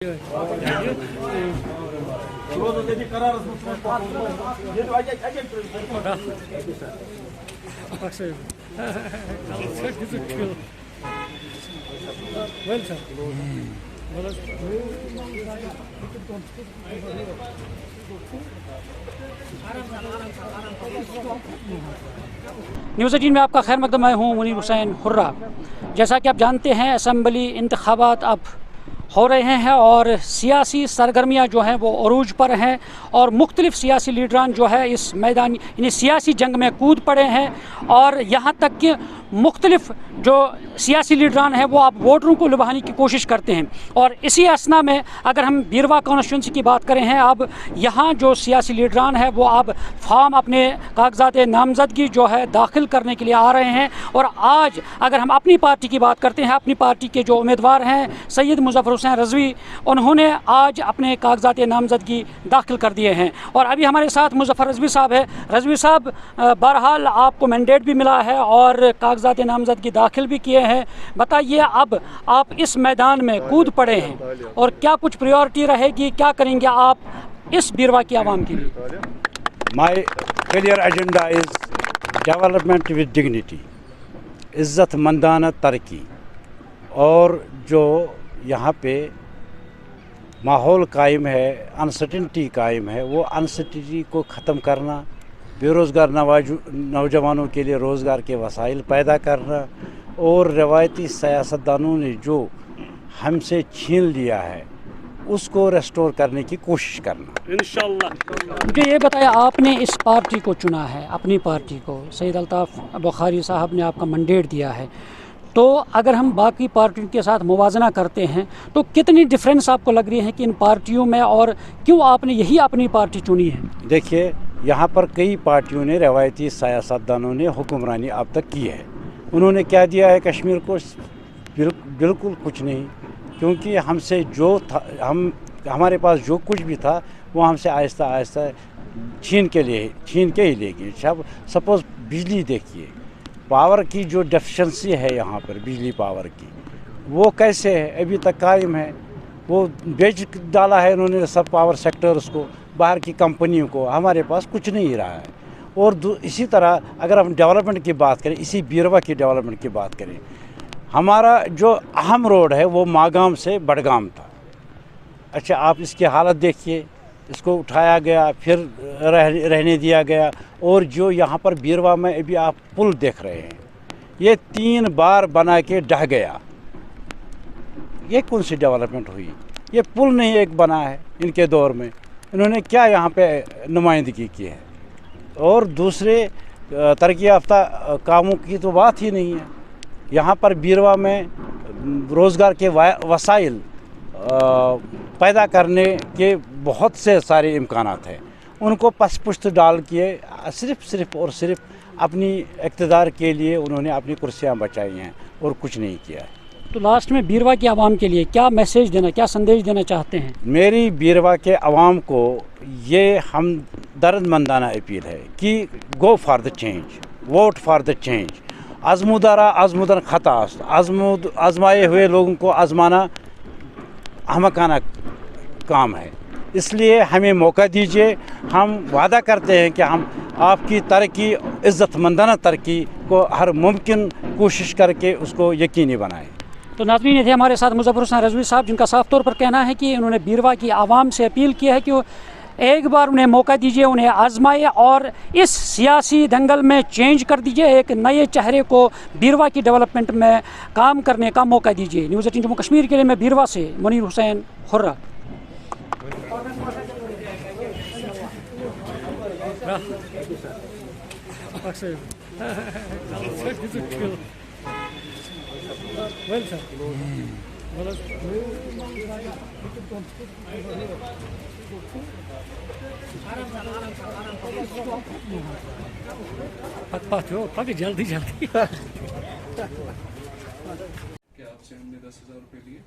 News 18 में आपका खैर मकदम। मैं हूँ मुनीर हुसैन हुर्रा। जैसा कि आप जानते हैं, असम्बली इंतखाबात अब हो रहे हैं और सियासी सरगर्मियाँ जो हैं वो अरूज पर हैं और मुख्तलिफ सियासी लीडरान जो है इस मैदान यानी सियासी जंग में कूद पड़े हैं और यहाँ तक कि मुख्तलिफ जो सियासी लीडरान हैं वो अब वोटरों को लुभाने की कोशिश करते हैं। और इसी असना में अगर हम बीरवा कॉन्स्टिट्यूंसी की बात करें हैं, अब यहाँ जो सियासी लीडरान हैं वो अब फॉर्म अपने कागजात नामजदगी जो है दाखिल करने के लिए आ रहे हैं। और आज अगर हम अपनी पार्टी की बात करते हैं, अपनी पार्टी के जो उम्मीदवार हैं सैयद मुजफ्फर हुसैन रज़वी, उन्होंने आज अपने कागजात नामजदगी दाखिल कर दिए हैं। और अभी हमारे साथ मुजफ्फर रज़वी साहब है। रज़वी साहब, बहरहाल आपको मैंडेट भी मिला है और कागजात नामजदगी दाखिल भी किए हैं। बताइए, अब आप इस मैदान में कूद पड़े हैं और क्या कुछ प्रायोरिटी रहेगी, क्या करेंगे आप इस बीरवा की आवाम के लिए? माई clear agenda is development with dignity, इज़्ज़त मंदाना तरक्की। और जो यहाँ पे माहौल कायम है, अनसर्टिनिटी कायम है, वो अनसर्टिनिटी को ख़त्म करना, बेरोज़गार नौजवानों के लिए रोज़गार के वसाइल पैदा करना और रवायती सियासतदानों ने जो हमसे छीन लिया है उसको रेस्टोर करने की कोशिश करना इंशाअल्लाह। मुझे ये बताया, आपने इस पार्टी को चुना है, अपनी पार्टी को, सैयद अल्ताफ़ बुखारी साहब ने आपका मैंडेट दिया है, तो अगर हम बाकी पार्टियों के साथ मुवाजना करते हैं तो कितनी डिफरेंस आपको लग रही है कि इन पार्टियों में, और क्यों आपने यही अपनी पार्टी चुनी है? देखिए, यहाँ पर कई पार्टियों ने, रवायती सियासतदानों ने हुक्मरानी अब तक की है। उन्होंने क्या दिया है कश्मीर को? बिल्कुल कुछ नहीं, क्योंकि हमसे जो था, हमारे पास जो कुछ भी था वो हमसे आहिस्ता आहिस्ता छीन के ही लेगी। सपोज़ बिजली देखिए, पावर की जो डेफिशिएंसी है यहाँ पर, बिजली पावर की, वो कैसे है? अभी तक कायम है। वो बेच डाला है इन्होंने सब पावर सेक्टर्स को बाहर की कंपनियों को। हमारे पास कुछ नहीं रहा है। और इसी तरह अगर हम डेवलपमेंट की बात करें, इसी बीरवा की डेवलपमेंट की बात करें, हमारा जो अहम रोड है वो मागाम से बडगाम था। अच्छा, आप इसकी हालत देखिए, इसको उठाया गया फिर रहने दिया गया। और जो यहाँ पर बीरवा में अभी आप पुल देख रहे हैं, ये 3 बार बना के ढह गया। ये कौन सी डेवलपमेंट हुई? ये पुल नहीं एक बना है इनके दौर में। इन्होंने क्या यहाँ पे नुमाइंदगी की है? और दूसरे तरक्की याफ्ता कामों की तो बात ही नहीं है। यहाँ पर बीरवा में रोज़गार के वसाइल पैदा करने के बहुत से सारे इम्कानात हैं। उनको पसपुश्त डाल के सिर्फ़ और सिर्फ अपनी इक़्तिदार के लिए उन्होंने अपनी कुर्सियाँ बचाई हैं और कुछ नहीं किया है। तो लास्ट में बीरवा की आवाम के लिए क्या मैसेज देना, क्या संदेश देना चाहते हैं? मेरी बीरवा के आवाम को ये हम दर्दमंदाना अपील है कि go for the change, vote for the change. आजमुदन ख़ता, आजमाए हुए लोगों को आजमाना अहमकाना काम है। इसलिए हमें मौका दीजिए। हम वादा करते हैं कि हम आपकी तरक्की, इज़्ज़तमंदाना तरक्की को हर मुमकिन कोशिश करके उसको यकीनी बनाएं। तो नाज़रीन, ये थे हमारे साथ मुजफ्फर हुसैन रज़वी साहब, जिनका साफ तौर पर कहना है कि उन्होंने बीरवा की आवाम से अपील की है कि वो एक बार उन्हें मौका दीजिए, उन्हें आजमाइए और इस सियासी दंगल में चेंज कर दीजिए। एक नए चेहरे को बीरवा की डेवलपमेंट में काम करने का मौका दीजिए। न्यूज़ 18 जम्मू कश्मीर के लिए मैं बीरवा से मुनीर हुसैन हुर्रा। जल्दी जल्दी कि आपसे हमने 10,000 रुपये लिए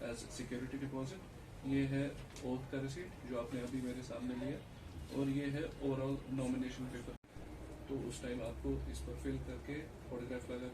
एज सिक्योरिटी डिपॉजिट। ये है ओथ का रिसीट जो आपने अभी मेरे सामने लिया, और ये है ओवरऑल नॉमिनेशन पेपर। तो उस टाइम आपको इस पर फिल करके फोटोग्राफ लगा